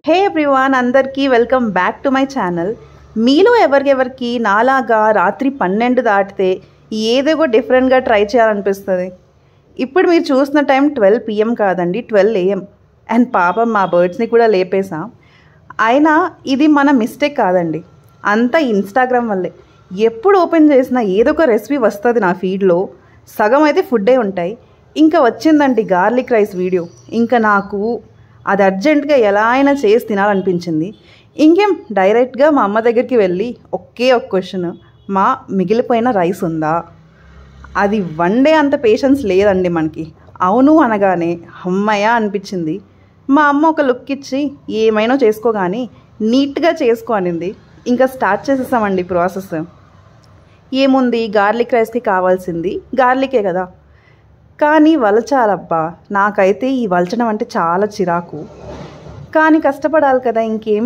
హే everyone, అందరికీ welcome back to my channel. మీలో ఎవరికెవరికి నాలాగా రాత్రి 12 దాటితే ఏదో డిఫరెంట్గా ట్రై చేయాలనిపిస్తుంది. ఇప్పుడు మీరు చూసిన టైం 12 PM కాదండి, 12 AM. అండ్ పాపం మా బర్డ్స్ని కూడా లేపేసాం. అయినా ఇది మన మిస్టేక్ కాదండి, అంతా ఇన్స్టాగ్రామ్ వల్లే. ఎప్పుడు ఓపెన్ చేసినా ఏదో ఒక రెసిపీ వస్తుంది నా ఫీడ్లో. సగం అయితే ఫుడ్డే ఉంటాయి. ఇంకా వచ్చిందండి గార్లిక్ రైస్ వీడియో. ఇంకా నాకు అది అర్జెంటుగా ఎలా అయినా చేసి తినాలనిపించింది. ఇంకేం డైరెక్ట్గా మా అమ్మ దగ్గరికి వెళ్ళి ఒకే ఒక క్వశ్చన్, మా మిగిలిపోయిన రైస్ ఉందా? అది వన్ డే అంత పేషెన్స్ లేదండి మనకి. అవును అనగానే అమ్మయ్య అనిపించింది. మా అమ్మ ఒక లుక్ ఇచ్చి ఏమైనా చేసుకో కానీ నీట్గా చేసుకో అనింది. ఇంకా స్టార్ట్ చేసేసామండి ప్రాసెస్. ఏముంది, గార్లిక్ రైస్కి కావాల్సింది గార్లికే కదా. కానీ వలచాలబ్బా, నాకైతే ఈ వలచడం అంటే చాలా చిరాకు. కానీ కష్టపడాలి కదా, ఇంకేం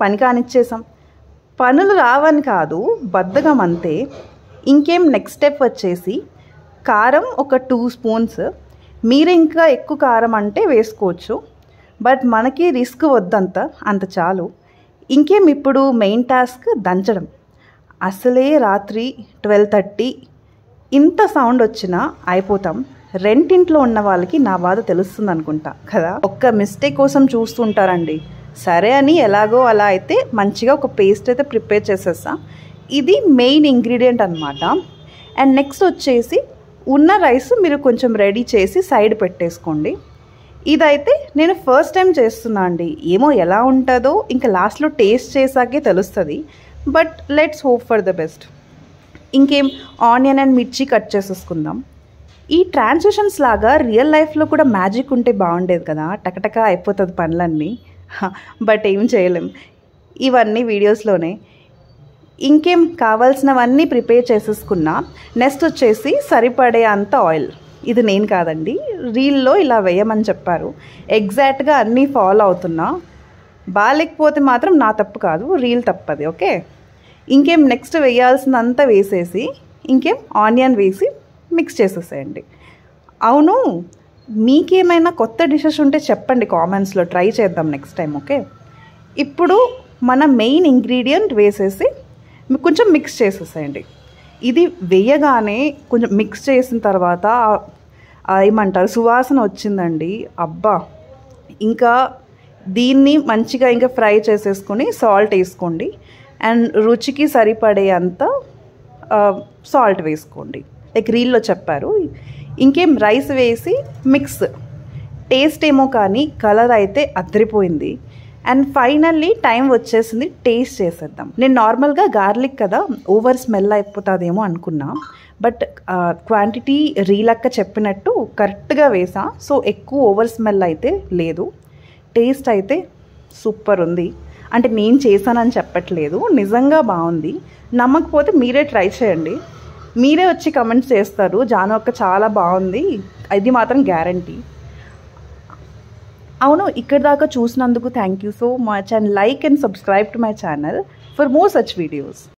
పని కానిచ్చేసాం. పనులు రావని కాదు, బద్ధకం అంతే. ఇంకేం నెక్స్ట్ స్టెప్ వచ్చేసి కారం ఒక 2 స్పూన్స్. మీరు ఇంకా ఎక్కువ కారం అంటే వేసుకోవచ్చు, బట్ మనకి రిస్క్ అంత చాలు. ఇంకేం ఇప్పుడు మెయిన్ టాస్క్ దంచడం. అసలే రాత్రి 12:30 ఇంత సౌండ్ వచ్చినా అయిపోతాం. రెంటింట్లో ఉన్న వాళ్ళకి నా బాధ తెలుస్తుంది అనుకుంటా కదా. ఒక్క మిస్టేక్ కోసం చూస్తుంటారండి. సరే అని ఎలాగో అలా అయితే మంచిగా ఒక పేస్ట్ అయితే ప్రిపేర్ చేసేస్తా. ఇది మెయిన్ ఇంగ్రీడియంట్ అనమాట. అండ్ నెక్స్ట్ వచ్చేసి ఉన్న రైస్ మీరు కొంచెం రెడీ చేసి సైడ్ పెట్టేసుకోండి. ఇదైతే నేను ఫస్ట్ టైం చేస్తున్నా అండి. ఏమో ఎలా ఉంటుందో ఇంకా లాస్ట్లో టేస్ట్ చేసాకే తెలుస్తుంది. But let's hope for the best. ఇంకేం ఆనియన్ అండ్ మిర్చి కట్ చేసేసుకుందాం. ఈ ట్రాన్సిషన్స్ లాగా రియల్ లైఫ్లో కూడా మ్యాజిక్ ఉంటే బాగుండేది కదా, టకటక అయిపోతుంది పనులన్నీ. బట్ ఏం చేయలేం, ఇవన్నీ వీడియోస్లోనే. ఇంకేం కావాల్సినవన్నీ ప్రిపేర్ చేసేసుకున్నా. నెక్స్ట్ వచ్చేసి సరిపడే అంత ఆయిల్. ఇది నేను కాదండి, రీల్లో ఇలా వేయమని చెప్పారు. ఎగ్జాక్ట్గా అన్నీ ఫాలో అవుతున్నా. బాగాలేకపోతే మాత్రం నా తప్పు కాదు, రీల్ తప్పది. ఓకే, ఇంకేం నెక్స్ట్ వేయాల్సినంత వేసేసి ఇంకేం ఆనియన్ వేసి మిక్స్ చేసేసేయండి. అవును, మీకేమైనా కొత్త డిషెస్ ఉంటే చెప్పండి కామెంట్స్లో, ట్రై చేద్దాం నెక్స్ట్ టైం. ఓకే, ఇప్పుడు మన మెయిన్ ఇంగ్రీడియంట్ వేసేసి కొంచెం మిక్స్ చేసేసేయండి. ఇది వేయగానే కొంచెం మిక్స్ చేసిన తర్వాత ఏమంటారు సువాసన వచ్చిందండి. అబ్బా, ఇంకా దీన్ని మంచిగా ఇంకా ఫ్రై చేసేసుకొని సాల్ట్ వేసుకోండి. అండ్ రుచికి సరిపడే అంత సాల్ట్ వేసుకోండి, లైక్ రీల్లో చెప్పారు. ఇంకేం రైస్ వేసి మిక్స్. టేస్ట్ ఏమో కానీ కలర్ అయితే అదిరిపోయింది. అండ్ ఫైనల్లీ టైం వచ్చేసింది, టేస్ట్ చేసేద్దాం. నేను నార్మల్గా గార్లిక్ కదా ఓవర్ స్మెల్ అయిపోతుందేమో అనుకున్నా, బట్ క్వాంటిటీ రీలక్క చెప్పినట్టు కరెక్ట్గా వేసా. సో ఎక్కువ ఓవర్ స్మెల్ అయితే లేదు. టేస్ట్ అయితే సూపర్ ఉంది. అంటే నేను చేశానని చెప్పట్లేదు, నిజంగా బాగుంది. నమ్మకపోతే మీరే ట్రై చేయండి. మీరే వచ్చి కమెంట్స్ చేస్తారు, జాను అక్క చాలా బాగుంది, ఇది మాత్రం గ్యారంటీ. అవును, ఇక్కడ దాకా చూసినందుకు thank you so much. And like and subscribe to my channel for more such videos.